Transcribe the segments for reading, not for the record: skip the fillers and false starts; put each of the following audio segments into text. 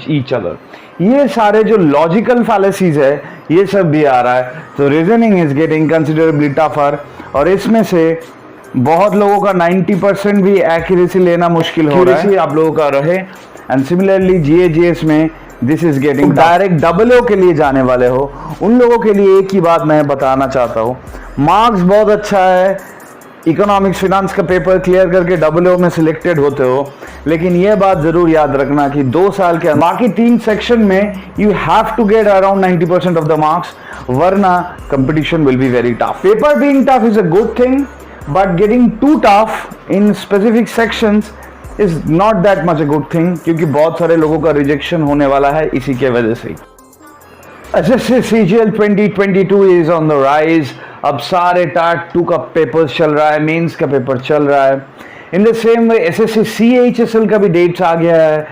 each other. ये सारे जो लॉजिकल फैलेसीज है ये सब भी आ रहा है, तो reasoning is getting considerably tougher. और इसमें से बहुत लोगों का 90% भी एक्यूरेसी लेना मुश्किल हो रहा है, आप लोगों का रहे। एंड सिमिलरली जीएस में this is getting direct double के लिए जाने वाले हो, उन लोगों के लिए एक ही बात मैं बताना चाहता हूँ, मार्क्स बहुत अच्छा है, इकोनॉमिक्स फिनांस का पेपर क्लियर करके डबल में सिलेक्टेड होते हो, लेकिन ये बात जरूर याद रखना कि 2 साल के बाकी 3 सेक्शन में you have to get around 90% of the marks, वरना competition will be very tough. Paper being tough is a good thing, but getting too tough in specific sections is not that much a good thing, क्योंकि बहुत सारे लोगों का rejection होने वाला है इसी के वजह से। SSC CGL 2022 is on the rise. अब सारे टाट 2 का पेपर चल रहा है, मेंस का पेपर चल रहा है। In the same way SSC CHSL का भी डेट्स आ गया है।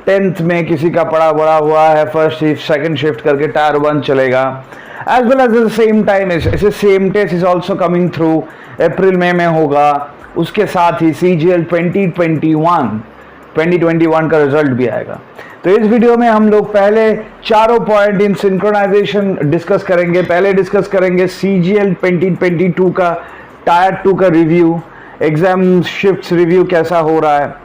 10th में किसी का पड़ा बड़ा हुआ है, फर्स्ट शिफ्ट सेकंड शिफ्ट करके टायर 1 चलेगा। As well as the same time SSC MTS is also coming through, April में होगा। उसके साथ ही सीजीएल 2021 का रिजल्ट भी आएगा। तो इस वीडियो में हम लोग पहले चारों पॉइंट इन सिंक्रोनाइजेशन डिस्कस करेंगे। पहले डिस्कस करेंगे सीजीएल 2022 का टायर 2 का रिव्यू, एग्जाम शिफ्ट्स रिव्यू कैसा हो रहा है।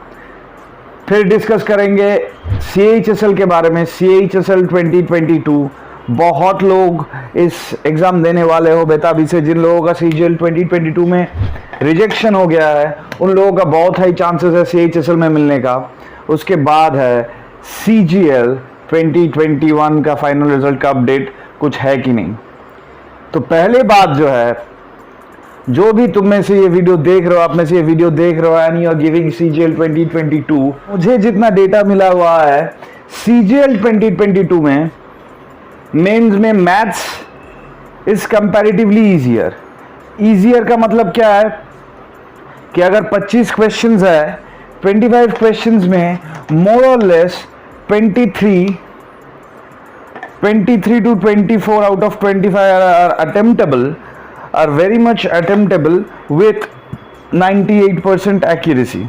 फिर डिस्कस करेंगे सीएचएसएल के बारे में, सीएचएसएल 2022। बहुत लोग इस एग्ज़ाम देने वाले हो बेताबी से। जिन लोगों का सीजीएल 2022 में रिजेक्शन हो गया है उन लोगों का बहुत हाई चांसेस है सीएचएसएल में मिलने का। उसके बाद है सीजीएल 2021 का फाइनल रिजल्ट का अपडेट कुछ है कि नहीं। तो पहले बात जो है, जो भी तुम में से ये वीडियो देख रहे हो, आप में से ये वीडियो देख रहे हो and you are giving CGL 2022, मुझे जितना डेटा मिला हुआ है सीजीएल 2022 में मेंस में मैथ्स इज कंपैरेटिवली ईजियर का मतलब क्या है कि अगर 25 क्वेश्चंस है, 25 क्वेश्चंस में मोर और less 23 to 24 out of 25 are attemptable, are very much attemptable with 98% accuracy।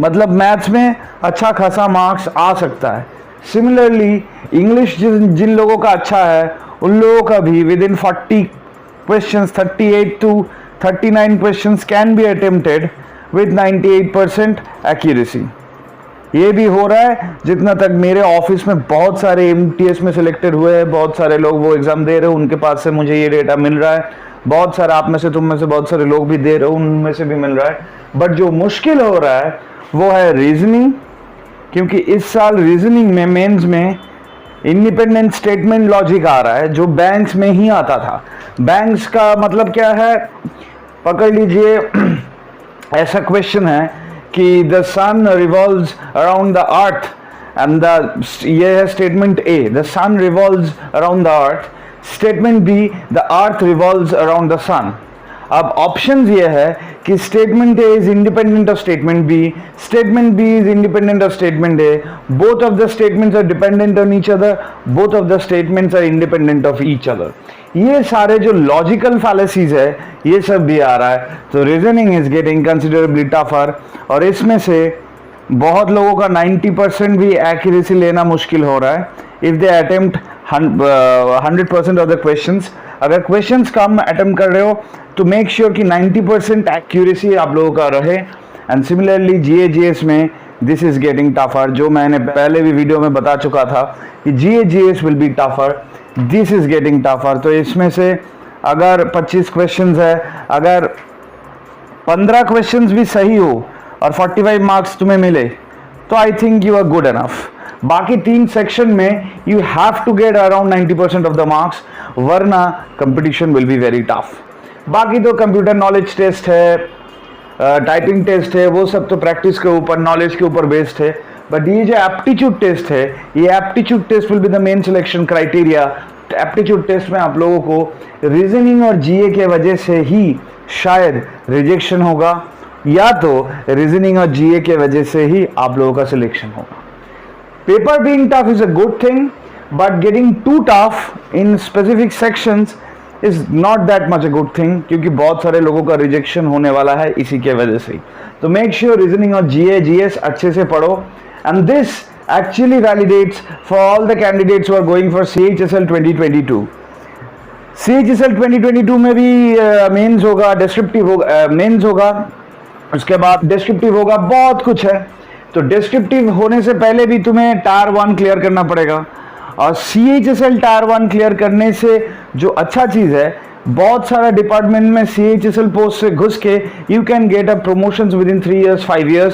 मतलब मैथ्स में अच्छा खासा मार्क्स आ सकता है। सिमिलरली इंग्लिश जिन लोगों का अच्छा है उन लोगों का भी with in 40 questions 38 to 39 questions can be attempted with 98% accuracy. ये भी हो रहा है। जितना तक मेरे ऑफिस में बहुत सारे एमटीएस में सिलेक्टेड हुए हैं, बहुत सारे लोग वो एग्ज़ाम दे रहे हो, उनके पास से मुझे ये डेटा मिल रहा है। बहुत सारे आप में से, तुम में से बहुत सारे लोग भी दे रहे हो, उनमें से भी मिल रहा है। बट जो मुश्किल हो रहा है वो है रीजनिंग, क्योंकि इस साल रीजनिंग में मेंस में इंडिपेंडेंट स्टेटमेंट लॉजिक आ रहा है जो बैंक्स में ही आता था। बैंक्स का मतलब क्या है, पकड़ लीजिए ऐसा क्वेश्चन है कि the sun revolves around the earth and ये है statement A, the sun revolves around the earth. Statement B, the earth revolves around the sun. अब ऑप्शंस ये है कि statement A is independent of statement B, statement B is independent of statement A, both of the statements are dependent on each other, both of the statements are independent of each other. ये सारे जो logical फैलेसीज है ये सब भी आ रहा है, तो reasoning is getting considerably tougher. और इसमें से बहुत लोगों का 90% भी एक्यूरेसी लेना मुश्किल हो रहा है if they attempt 100% of the questions. अगर क्वेश्चंस कम अटेम्प्ट कर रहे हो तो मेक श्योर कि 90% एक्यूरेसी आप लोगों का रहे। एंड सिमिलरली जीएस में दिस इज गेटिंग टफर, जो मैंने पहले भी वीडियो में बता चुका था कि GS will be tougher, this is getting tougher. तो इसमें से अगर 25 क्वेश्चंस है, अगर 15 क्वेश्चंस भी सही हो और 45 मार्क्स तुम्हें मिले तो I think you are good enough. बाकी 3 सेक्शन में you have to get around 90% of the marks, वरना competition will be very tough. बाकी तो कंप्यूटर नॉलेज टेस्ट है, टाइपिंग टेस्ट है, वो सब तो प्रैक्टिस के ऊपर, नॉलेज के ऊपर बेस्ड है। बट ये जो एप्टीट्यूड टेस्ट है, ये aptitude test will be the main selection criteria. Aptitude test में आप लोगों को रीजनिंग और जीए के वजह से ही शायद रिजेक्शन होगा, या तो रीजनिंग और जीए के वजह से ही आप लोगों का सिलेक्शन होगा। Paper being tough is a good thing, but getting too tough in specific sections is not that much a good thing, क्योंकि बहुत सारे लोगों का रिजेक्शन होने वाला है इसी के वजह से। तो मेक श्योर रीजनिंग और जीएस अच्छे से पढ़ो। And this actually validates for all the candidates who are going for CHSL 2022. CHSL 2022 में भी मेंस होगा, डिस्क्रिप्टिव होगा, मेंस होगा, उसके बाद डिस्क्रिप्टिव होगा, बहुत कुछ है। तो डिस्क्रिप्टिव होने से पहले भी तुम्हें टायर 1 क्लियर करना पड़ेगा, और CHSL टायर 1 क्लियर करने से जो अच्छा चीज़ है, बहुत सारा डिपार्टमेंट में CHSL पोस्ट से घुस के you can get a promotions with in 3 years 5 years।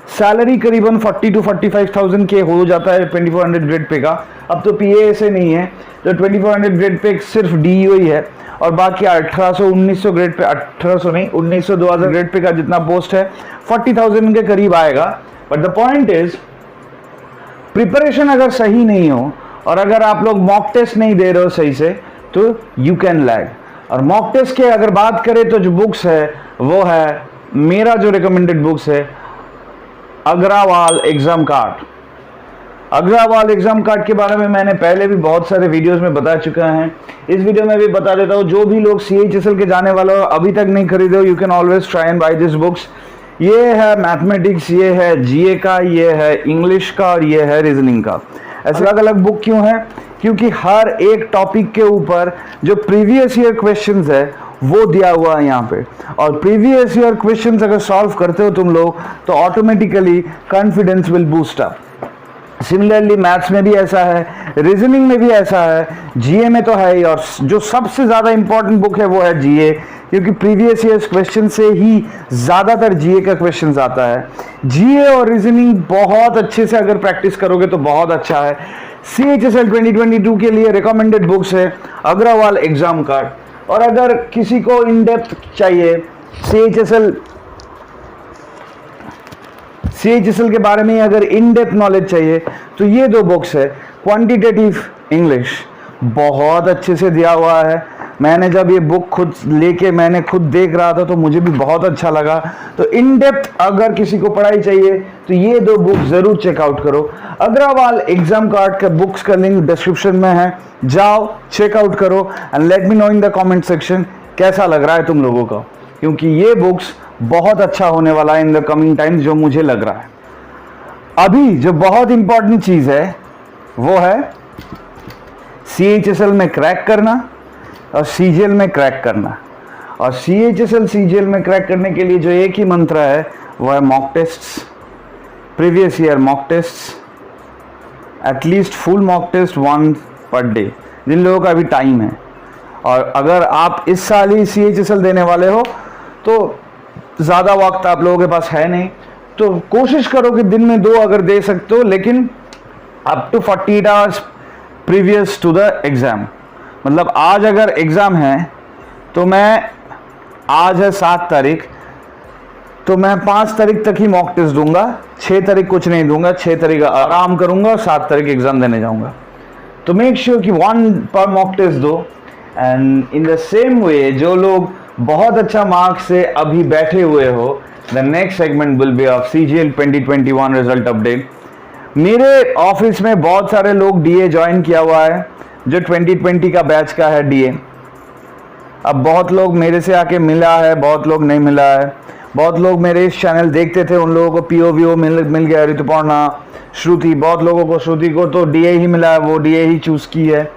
Salary करीबन 40 to 45,000 के हो जाता है 2400 ग्रेड पे का। अब तो PA से नहीं है, तो 2400 ग्रेड पे सिर्फ DEO ही है, और बाकी 1800 1900 ग्रेड पे, 1800 नहीं 1900 2000 ग्रेड पे का जितना पोस्ट है 40,000 के करीब आएगा। But the point is, preparation अगर सही नहीं हो और अगर आप लोग मॉक टेस्ट नहीं दे रहे हो सही से, तो यू कैन लैग। और मॉक टेस्ट के अगर बात करें तो जो बुक्स है वो है, मेरा जो रिकमेंडेड बुक्स है, Agarwal exam card. Agarwal exam card के बारे में मैंने पहले भी बहुत सारे वीडियोस में बता चुका है, इस वीडियो में भी बता देता हूँ। जो भी लोग CHSL के जाने वाले हो, अभी तक नहीं खरीदे हो, you can always try and buy this books. ये है मैथमेटिक्स, ये है GA का, ये है इंग्लिश का, और ये है रीजनिंग का। ऐसे अलग अलग बुक क्यों है? क्योंकि हर एक टॉपिक के ऊपर जो प्रीवियस ईयर क्वेश्चंस है वो दिया हुआ है यहाँ पे, और प्रीवियस ईयर क्वेश्चंस अगर सॉल्व करते हो तुम लोग, तो automatically confidence will boost up. Similarly maths में भी ऐसा है, रीजनिंग में भी ऐसा है, GA में तो है ही, और जो सबसे ज़्यादा इंपॉर्टेंट बुक है वो है GA, क्योंकि प्रीवियस ईयर्स क्वेश्चन से ही ज़्यादातर GA का क्वेश्चन आता है। GA और रीजनिंग बहुत अच्छे से अगर प्रैक्टिस करोगे तो बहुत अच्छा है। CHSL 2022 के लिए रिकमेंडेड बुक्स है अग्रवाल एग्जाम कार्ड। और अगर किसी को इन डेप्थ चाहिए, CHSL के बारे में अगर इन डेप्थ नॉलेज चाहिए, तो ये 2 बुक्स है। क्वांटिटेटिव इंग्लिश बहुत अच्छे से दिया हुआ है। मैंने जब ये बुक खुद लेके मैंने खुद देख रहा था तो मुझे भी बहुत अच्छा लगा। तो इन डेप्थ अगर किसी को पढ़ाई चाहिए तो ये 2 बुक जरूर चेकआउट करो। अग्रवाल एग्जाम कार्ड का बुक्स का लिंक डिस्क्रिप्शन में है, जाओ चेकआउट करो and let me know in the comment section कैसा लग रहा है तुम लोगों का, क्योंकि ये बुक्स बहुत अच्छा होने वाला है इन द कमिंग टाइम्स, जो मुझे लग रहा है। अभी जो बहुत इंपॉर्टेंट चीज है वो है CHSL में क्रैक करना और CGL में क्रैक करना। और CHSL CGL में क्रैक करने के लिए जो एक ही मंत्र है वो है mock tests, previous year mock tests, at least full mock test 1 per day, जिन लोगों का अभी टाइम है। और अगर आप इस साल ही CHSL देने वाले हो तो ज़्यादा वक्त आप लोगों के पास है नहीं, तो कोशिश करो कि दिन में 2 अगर दे सकते हो, लेकिन up to 48 hours previous to the exam. मतलब आज अगर एग्ज़ाम है तो मैं, आज है 7 तारीख, तो मैं 5 तारीख तक ही मॉक टेस्ट दूंगा, 6 तारीख कुछ नहीं दूंगा, 6 तारीख आराम करूंगा और 7 तारीख एग्ज़ाम देने जाऊंगा। तो मेक श्योर कि 1 पर मॉक टेस्ट दो। And in the same way, जो लोग बहुत अच्छा मार्क्स से अभी बैठे हुए हो, the next segment will be of CGL 2021 result update. मेरे ऑफिस में बहुत सारे लोग DA ज्वाइन किया हुआ है, जो 2020 का बैच का है DA। अब बहुत लोग मेरे से आके मिला है, बहुत लोग नहीं मिला है। बहुत लोग मेरे इस चैनल देखते थे, उन लोगों को PO मिल गया, ऋतुपर्णा, श्रुति, बहुत लोगों को, श्रुति को तो DA ही मिला है, वो DA ही चूज़ की है।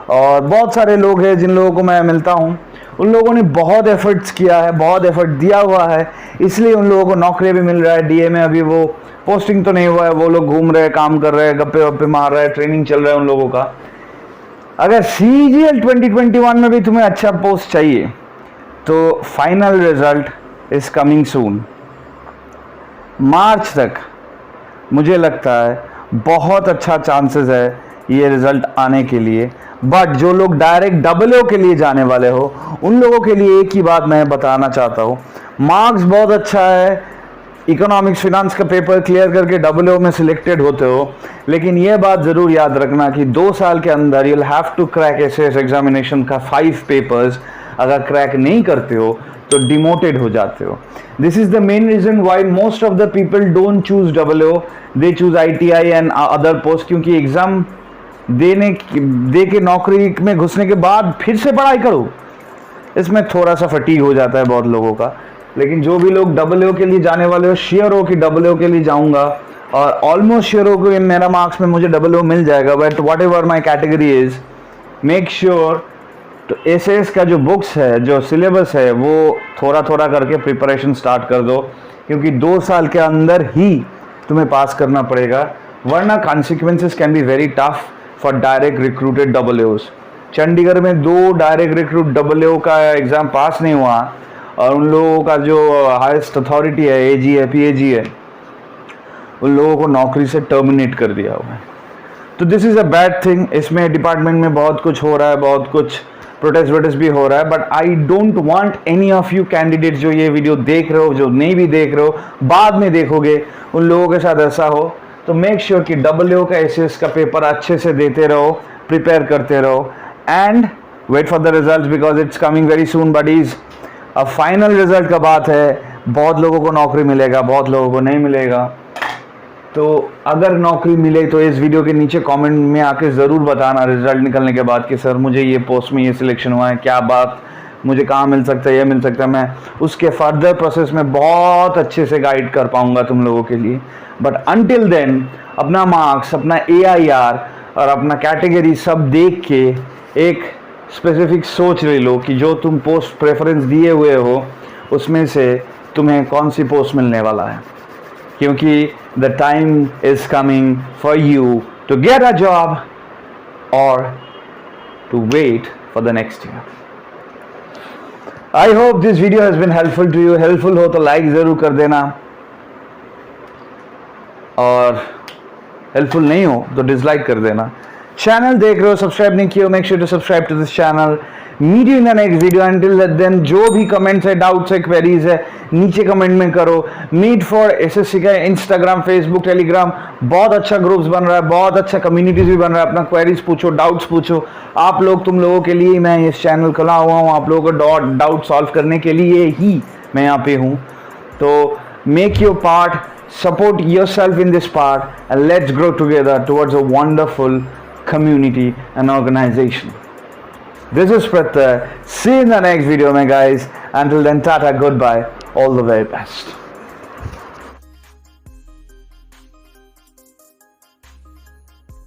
और बहुत सारे लोग हैं जिन लोगों को मैं मिलता हूँ, उन लोगों ने बहुत एफर्ट्स किया है, बहुत एफर्ट दिया हुआ है, इसलिए उन लोगों को नौकरी भी मिल रहा है। DA में अभी वो पोस्टिंग तो नहीं हुआ है, वो लोग घूम रहे हैं, काम कर रहे हैं, गप्पे वप्पे मार रहे हैं, ट्रेनिंग चल रहा है उन लोगों का। अगर CGL 2021 में भी तुम्हें अच्छा पोस्ट चाहिए तो final result is coming soon. March तक मुझे लगता है बहुत अच्छा चांसेस है ये रिजल्ट आने के लिए। बट जो लोग डायरेक्ट WO के लिए जाने वाले हो, उन लोगों के लिए एक ही बात मैं बताना चाहता हूँ, मार्क्स बहुत अच्छा है, इकोनॉमिक्स फिनांस का पेपर क्लियर करके WO में सिलेक्टेड होते हो, लेकिन ये बात ज़रूर याद रखना कि 2 साल के अंदर you will have to crack SAS examination का 5 पेपर्स। अगर क्रैक नहीं करते हो तो डिमोटेड हो जाते हो। This is the main reason why most of the people don't choose WO, they choose ITI and other post, क्योंकि एग्जाम दे के नौकरी में घुसने के बाद फिर से पढ़ाई करो, इसमें थोड़ा सा फटीग हो जाता है बहुत लोगों का। लेकिन जो भी लोग WO के लिए जाने वाले हो, श्योर हो कि WO के लिए जाऊंगा और ऑलमोस्ट श्योर हो कि मेरा मार्क्स में मुझे डबल ओ मिल जाएगा, but what ever my category is, make sure तो एसएस का जो बुक्स है, जो सिलेबस है, वो थोड़ा थोड़ा करके प्रिपरेशन स्टार्ट कर दो, क्योंकि 2 साल के अंदर ही तुम्हें पास करना पड़ेगा, वरना consequences can be very tough for direct recruited double ओज। चंडीगढ़ में 2 डायरेक्ट रिक्रूट डबल ओ का एग्ज़ाम पास नहीं हुआ और उन लोगों का जो हाईएस्ट अथॉरिटी है, एजी है, पीएजी है, उन लोगों को नौकरी से टर्मिनेट कर दिया हुआ है। तो this is a bad thing. इसमें डिपार्टमेंट में बहुत कुछ हो रहा है, बहुत कुछ प्रोटेस्ट वोटेस्ट भी हो रहा है, but I don't want any of you candidates जो ये वीडियो देख रहे हो, जो नहीं भी देख रहे हो, बाद में देखोगे, उन लोगों के साथ ऐसा हो। तो मेक श्योर कि डबल ओ का एसएस का पेपर अच्छे से देते रहो, प्रिपेयर करते रहो, and wait for the result because it's coming very soon buddies. अब फाइनल रिजल्ट का बात है, बहुत लोगों को नौकरी मिलेगा, बहुत लोगों को नहीं मिलेगा। तो अगर नौकरी मिले तो इस वीडियो के नीचे कमेंट में आके ज़रूर बताना रिजल्ट निकलने के बाद कि सर मुझे ये पोस्ट में ये सिलेक्शन हुआ है, क्या बात, मुझे कहाँ मिल सकता है, ये मिल सकता है। मैं उसके फर्दर प्रोसेस में बहुत अच्छे से गाइड कर पाऊँगा तुम लोगों के लिए। बट अनटिल देन अपना मार्क्स, अपना AIR और अपना कैटेगरी सब देख के एक स्पेसिफिक सोच ले लो कि जो तुम पोस्ट प्रेफरेंस दिए हुए हो उसमें से तुम्हें कौन सी पोस्ट मिलने वाला है, क्योंकि the time is coming for you to get a job or to wait for the next year. I hope this video has been helpful to you. Helpful हो तो like ज़रूर कर देना, और helpful नहीं हो तो dislike कर देना। चैनल देख रहे हो, सब्सक्राइब नहीं किया हो, make sure to subscribe to this channel. Meet you in the next video. Until then जो भी कमेंट्स है, डाउट्स है, क्वेरीज है, नीचे कमेंट में करो। मीट फॉर एसएससी का इंस्टाग्राम, फेसबुक, टेलीग्राम बहुत अच्छा ग्रुप्स बन रहा है, बहुत अच्छा कम्युनिटीज भी बन रहा है। अपना क्वेरीज पूछो, डाउट्स पूछो। आप लोग, तुम लोगों के लिए मैं इस चैनल खुला हुआ हूँ, आप लोगों को डाउट सॉल्व करने के लिए ही मैं यहाँ पे हूँ। तो make your part, support yourself in this part, and let's grow together towards a wonderful community and organization. This is Pratyay. See you in the next video, my guys. Until then, tata, goodbye. All the very best.